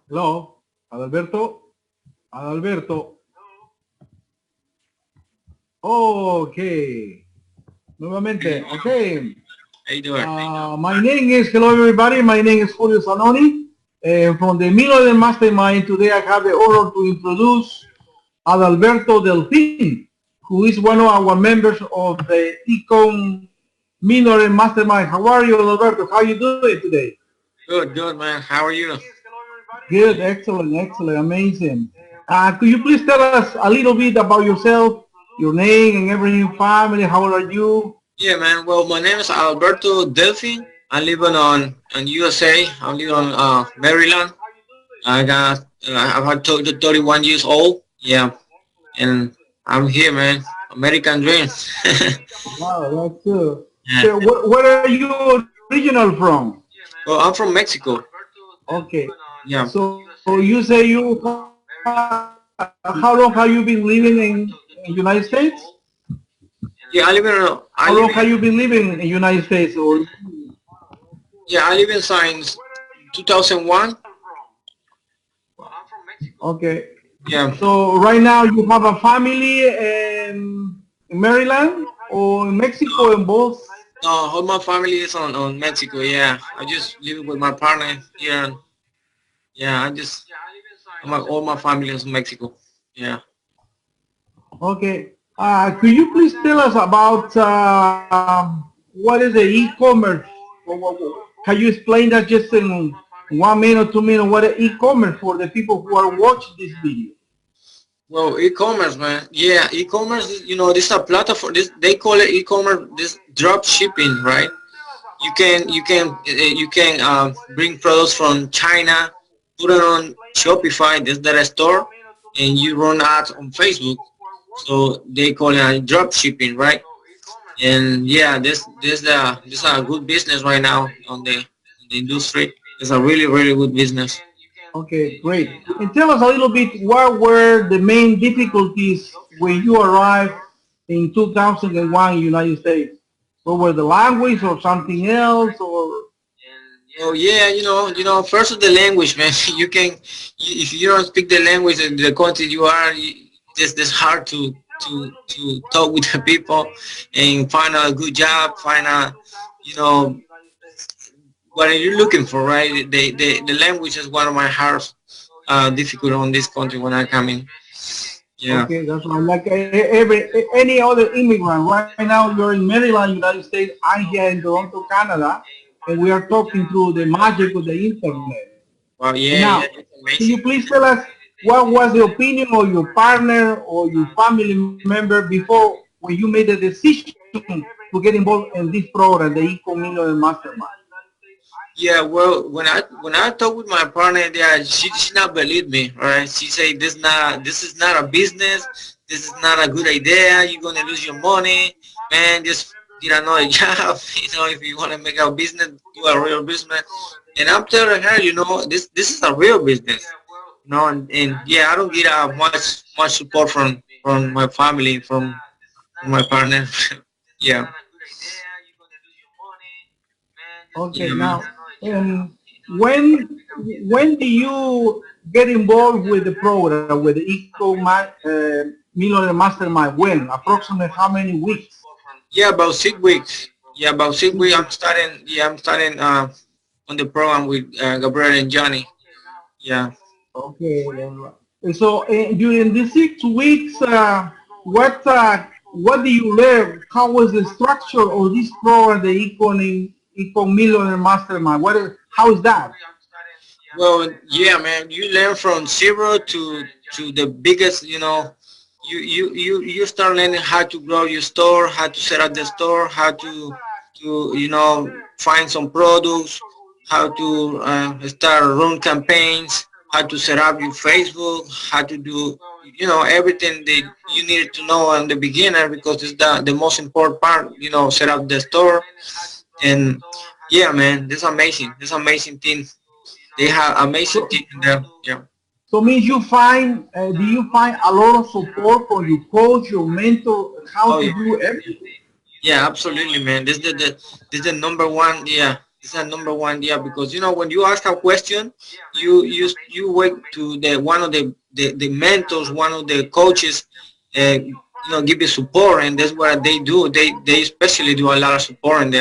Hello, Adalberto. Adalberto. Okay. Nuevamente. Okay. How you doing? My name is, hello everybody, my name is Julio Zanoni. From the Millionaire Mastermind, today I have the honor to introduce Adalberto Delfin, who is one of our members of the Ecom Millionaire Mastermind. How are you, Adalberto? How are you doing today? Good, good, man. How are you? Good, excellent, excellent, amazing. Could you please tell us a little bit about yourself, your name and everything, family, how old are you? Yeah, man. Well, my name is Alberto Delfin. I'm living on USA. I'm living on Maryland. I got I'm 31 years old. Yeah, and I'm here, man. American dream. Wow, that's good. Yeah. So where are you original from? Well, I'm from Mexico. Okay. Yeah. So you say how long have you been living in United States? Yeah, How long have you been living in United States? Or I live in since 2001. okay. Yeah. So right now you have a family in Maryland or in Mexico in both? No, all my family is on Mexico. Yeah, I just live with my partner here. And, yeah, all my family is in Mexico. Yeah. Okay. Could you please tell us about what is the e-commerce? Can you explain that just in 1 minute, 2 minutes? What is e-commerce for the people who are watching this video? Well, e-commerce, man. Yeah, e-commerce. This is a platform. This they call it e-commerce. This drop shipping, right? You can bring products from China, put it on Shopify, this that store, and you run ads on Facebook. So they call it drop shipping, right? And yeah, this a good business right now on the industry. It's a really good business. Okay, great. And tell us a little bit what were the main difficulties when you arrived in 2001 United States? What were the language or something else or? Oh yeah, first of the language, man. If you don't speak the language in the country you are, it's hard to talk with the people and find a good job, find a, you know, what are you looking for, right? The language is one of my hardest difficult on this country when I come in. Yeah. Okay, that's right. Like any other immigrant, right now you're in Maryland, United States. I'm here in Toronto, Canada, and we are talking through the magic of the internet. Well, And yeah, now, yeah, it's can you amazing. please tell us what was the opinion of your partner or your family member before when you made the decision to get involved in this program, the Eco Millionaire Mastermind? Yeah, well, when I talk with my partner, there, she not believe me, right? She say this is not a business, this is not a good idea. You're gonna lose your money, man. Just get another job. If you want to make a business, do a real business. And I'm telling her, this is a real business. And yeah, I don't get much support from my family, from my partner. Yeah, Okay, yeah, man. now, um, when do you get involved with the program, with the Millionaire Mastermind? When? Approximately how many weeks? Yeah, about 6 weeks. Yeah, about 6 weeks. 6 weeks. I'm starting. Yeah, I'm starting on the program with Gabriel and Johnny. Yeah. Okay. All right. And so during these 6 weeks, what do you learn? How was the structure of this program, the Eco Millionaire Mastermind? How is that? Well, yeah, man. You learn from zero to the biggest. You start learning how to grow your store, how to set up the store, how to find some products, how to start run campaigns, how to set up your Facebook, how to do everything that you needed to know in the beginner because it's the most important part. Set up the store and yeah, man, this amazing. This amazing team. They have amazing So, team in there. Yeah. so means do you find a lot of support from your coach, your mentor, how Oh to yeah. do everything? Yeah, absolutely, man. This is the number one. Yeah, It's a number one, yeah, because you know when you ask a question, you wait to the one of the mentors, one of the coaches, you know, give you support, and that's what they do. They especially do a lot of support, and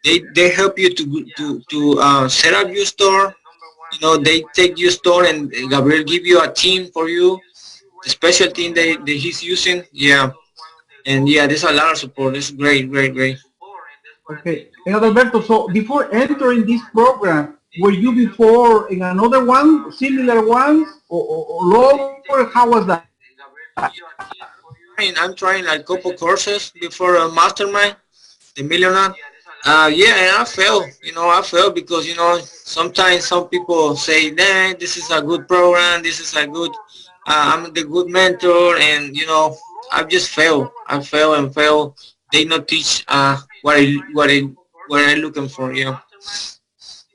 they help you to set up your store. You know, they take your store, and Gabriel give you a team for you, the special team that he's using. Yeah, and yeah, there's a lot of support. It's great, great, great. Okay. And Adalberto, so before entering this program, were you before in another one, similar ones, or lower? How was that? I'm trying a couple courses before a mastermind, the millionaire. Yeah, and I fail. You know, I fail because you know sometimes some people say, "Nah, this is a good program. This is a good. I'm the good mentor," and you know, I just fail. I fail and fail. They not teach what I looking for. You know,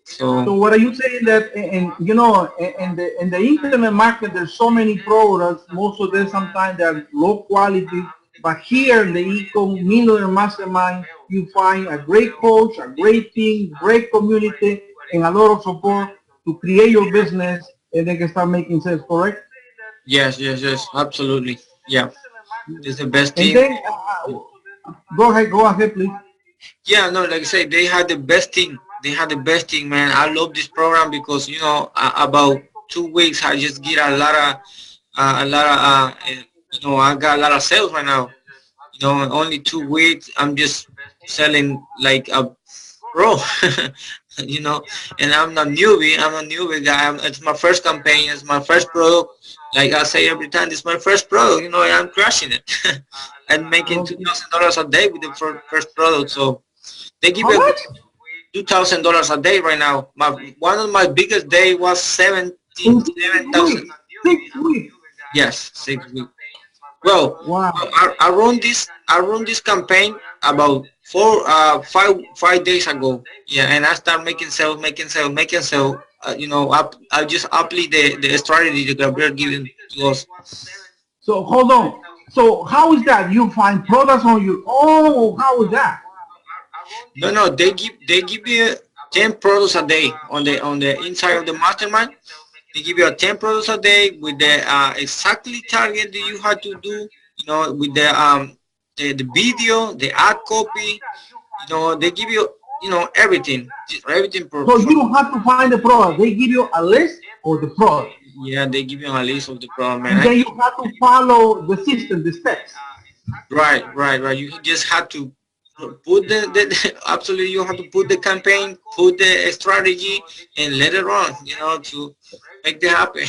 So so what are you saying that, and you know, in the internet market, there's so many products. Most of them sometimes they're low quality, but here in the Ecom Millionaire Mastermind, you find a great coach, a great team, great community, and a lot of support to create your business, and they can start making sales. Correct? yes, yes, yes, absolutely. Yeah, it's the best And team. then go ahead, please. Yeah, no, like I say, they had the best thing. They had the best thing, man. I love this program because you know about 2 weeks I just get a lot of you know I got a lot of sales right now. You know, in only 2 weeks I'm just selling like a pro. You know, and I'm not newbie. I'm a newbie guy. It's my first campaign. It's my first product. Like I say every time, it's my first product. You know, and I'm crushing it. I'm making Okay. $2,000 a day with the first product. So they give How you much? $2,000 a day right now. One of my biggest day was In 7,000. 6 weeks. Yes, 6 weeks. Well, Wow. I run this campaign about 5 days ago. Yeah, and I start making sales, making sales, making sales. You know, I just apply the strategy that Gabriel given to us. So hold on. So how is that? You find products on your own? How is that? No, no, they give you 10 products a day on the inside of the mastermind. They give you a 10 products a day with the exactly target that you have to do. You know, with the video, the ad copy. You know, they give you you know everything, everything So for you don't have to find the product. They give you a list of the product. yeah. They give you a list of the product, man. And then you have to follow the system, the steps. Right, right, right. You just have to put absolutely you have to put the campaign, put the strategy, and let it run. You know, to make it happen.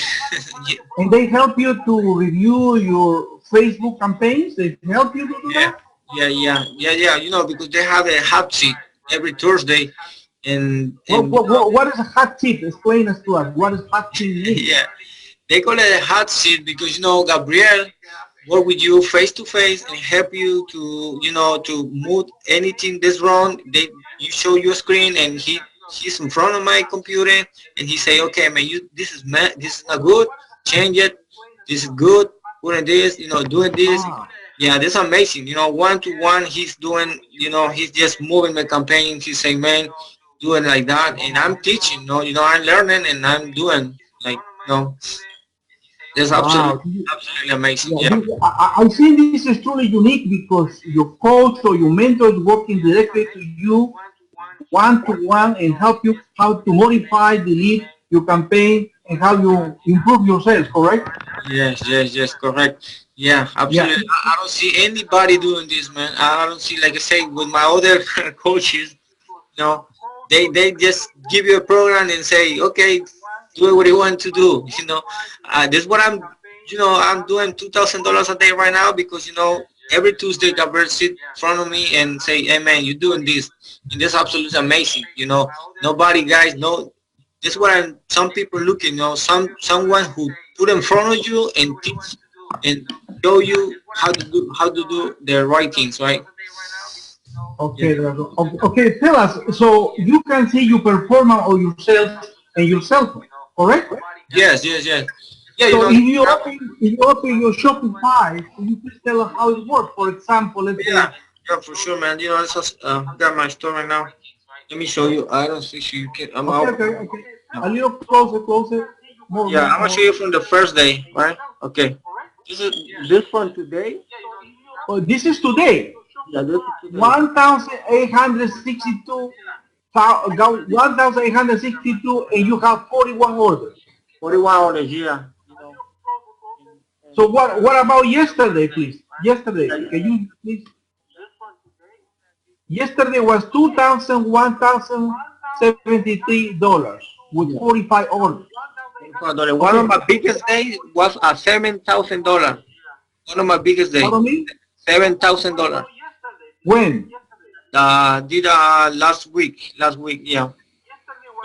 And they help you to review your Facebook campaigns. They help you to do Yeah, that. yeah. You know, because they have a hot seat every Thursday, What, and you what, know, what, what is a hot tip? Explain us to us. What does hot tip mean? yeah, they call it a hot seat because you know Gabriel work with you face to face and help you to you know to move anything that's wrong. They you show your screen and he's in front of my computer and he say, okay, man, you this is not good, change it. This is good, put in this, you know, doing this. Ah, Yeah, that's amazing. You know, one to one, he's doing, you know, he's just moving the campaign. He's saying, man, doing like that, and I'm teaching. You know, I'm learning and I'm doing like, you know, that's wow. absolutely amazing. Yeah, Yeah. I think this is truly unique because your coach or your mentor is working directly to you one to one and help you how to modify, delete your campaign and how you improve your sales, correct? Yes, correct. Yeah, Yeah. absolutely. I don't see anybody doing this, man. I don't see, like I say, with my other coaches, you know, they just give you a program and say, okay, do what you want to do. You know, this is what you know, I'm doing $2,000 a day right now because, you know, every Tuesday, Gabriel sit in front of me and say, hey, man, you're doing this. And that's absolutely amazing. You know, nobody, guys, know. This is what some people looking, you know, someone who put in front of you and teach and show you how to do the right things, right? Yeah. Okay, okay, tell us. So you can see your performance or your sales and your cell phone, correct? Yes. Yeah, you So know, if you open your Shopify, can you please tell us how it works? For example, let's say yeah, for sure, man. You know, got my store right now. Let me show you. I don't see you can. I'm Okay, out. okay, okay. A little closer, closer. More, Yeah, more, I'm gonna more. show you from the first day, right? Okay. This is this one today. Oh, this is today. Yeah, this is today. 1,862, 1,862, and you have 41 orders. 41 orders. Yeah. You know. And, So what about yesterday, please? Yesterday, yeah, can you please? Yesterday was $2,173 with yeah. 45 orders. $45. One of Okay, my biggest days was a $7,000. One of my biggest days. pardon me? $7,000. When? Did last week. Last week. Yeah.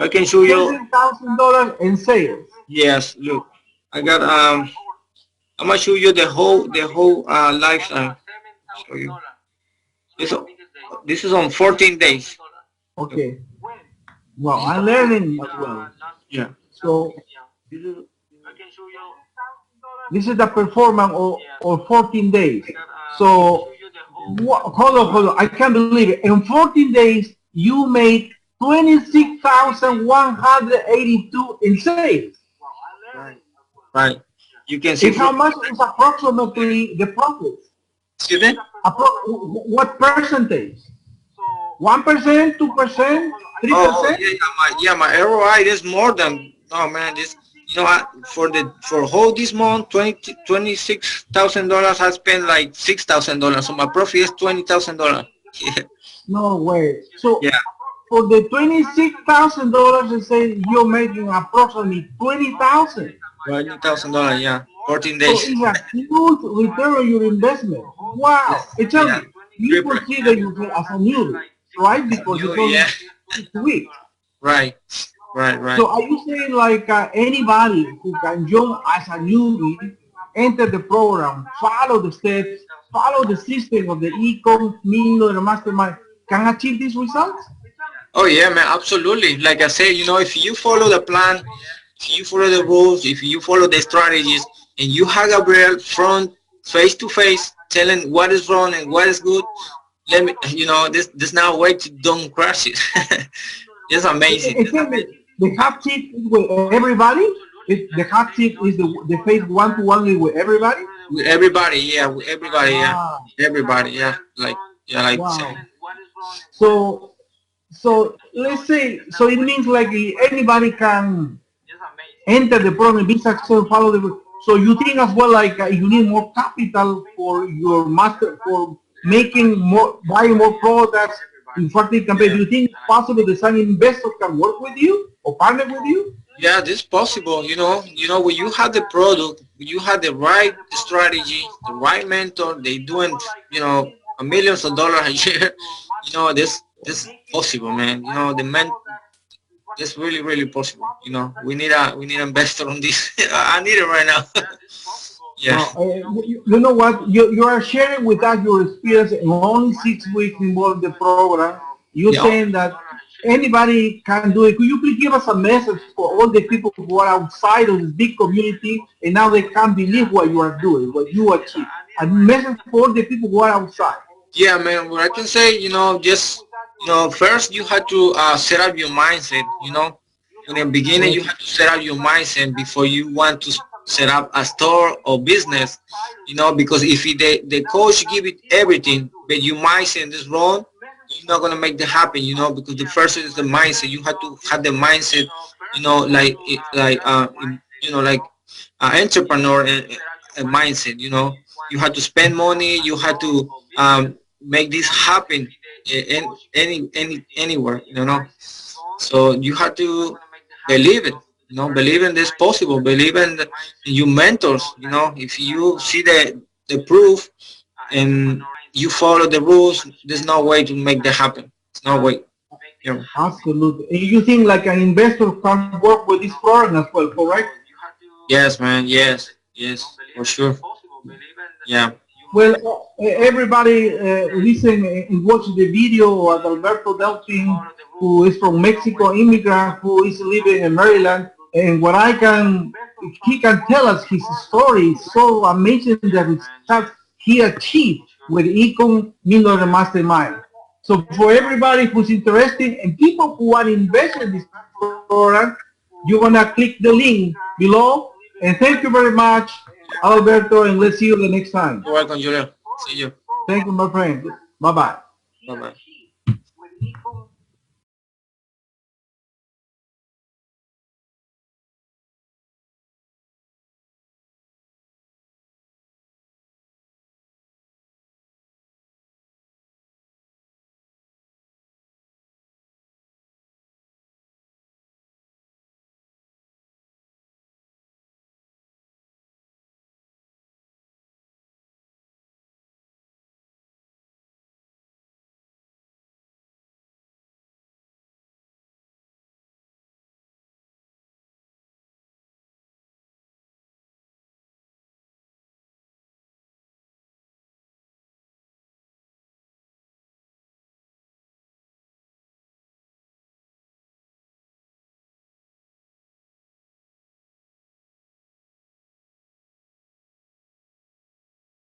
I can show you. $7,000 in sales. Yes. Look, I got I'm gonna show you the whole lifetime. Show you. This this is on 14 days. Okay. Well, I'm learning as well. Yeah. So This is, this is the performance of 14 days. So hold on. I can't believe it. In 14 days, you made 26,182 in sales. right. Right. You can see And how from. much is approximately the profits? See that? What percentage? 1%, 2%, Oh, 3%? yeah, my ROI is more than. Oh man, this. For whole this month, $26,000. I spent like $6,000. So my profit is $20,000. Yeah. No way. So Yeah. for the $26,000, you say you're making approximately 20,000. $20,000. Yeah. 14 So days. it's a huge return on your investment. Wow. Yes. I tell Yeah. you, you Triple. consider yourself as a newbie, right? Because it's Yeah. only 6 weeks. Right. Right. Right. So are you saying like anybody who can join as a newbie, enter the program, follow the steps, follow the system of the Ecom Millionaire Mastermind, can achieve these results? Oh yeah, man, absolutely. Like I say, if you follow the plan, if you follow the rules, if you follow the strategies, and you have Gabriel front face to face telling what is wrong and what is good, let me, there's now a way to don't crash it. It's amazing. It's amazing. The hot tip is with everybody. The hot tip is the face one-to-one with everybody. With everybody, yeah, with everybody, yeah, Wow. everybody, yeah, like Wow. So let's say it means like anybody can enter the program, be successful, follow the. So you think as well like you need more capital for your master for making more, buying more products. In fact, it can be. Do you think it's possible that some investor can work with you or partner with you? Yeah, this is possible. When you have the product, when you have the right strategy, the right mentor, they doing, millions of dollars a year. This possible, man. The men, it's really, really possible. We need an investor on this. I need it right now. Yeah. You know what? You are sharing with us your experience in only 6 weeks involved in the program. You're Yeah. saying that anybody can do it. Could you please give us a message for all the people who are outside of this big community and now they can't believe what you are doing, what you achieve? A message for all the people who are outside. Yeah, man. What I can say, just, first you have to set up your mindset. In the beginning, you have to set up your mindset before you want to set up a store or business. Because if the coach give it everything, but your mindset is wrong, you're not gonna make that happen. Because the first is the mindset. You have to have the mindset. Like entrepreneur and mindset. You have to spend money. You have to make this happen in anywhere. So you have to believe it. Believe in this possible. Believe in your mentors. If you see the proof and you follow the rules, there's no way to make that happen. There's no way. Absolutely. And you think like an investor can work with this program as well, correct? Yes, man. Yes, for sure. Yeah. Well, everybody listen and watch the video of Adalberto Delfin, who is from Mexico, immigrant who is living in Maryland. And what he can tell us his story is so amazing the results he achieved with Ecom Millionaire Mastermind. So for everybody who's interested and people who want to invest in this program, you're going to click the link below. And thank you very much, Alberto, and let's see you the next time. You're welcome, Julio. See you. Thank you, my friend. Bye-bye. Bye-bye.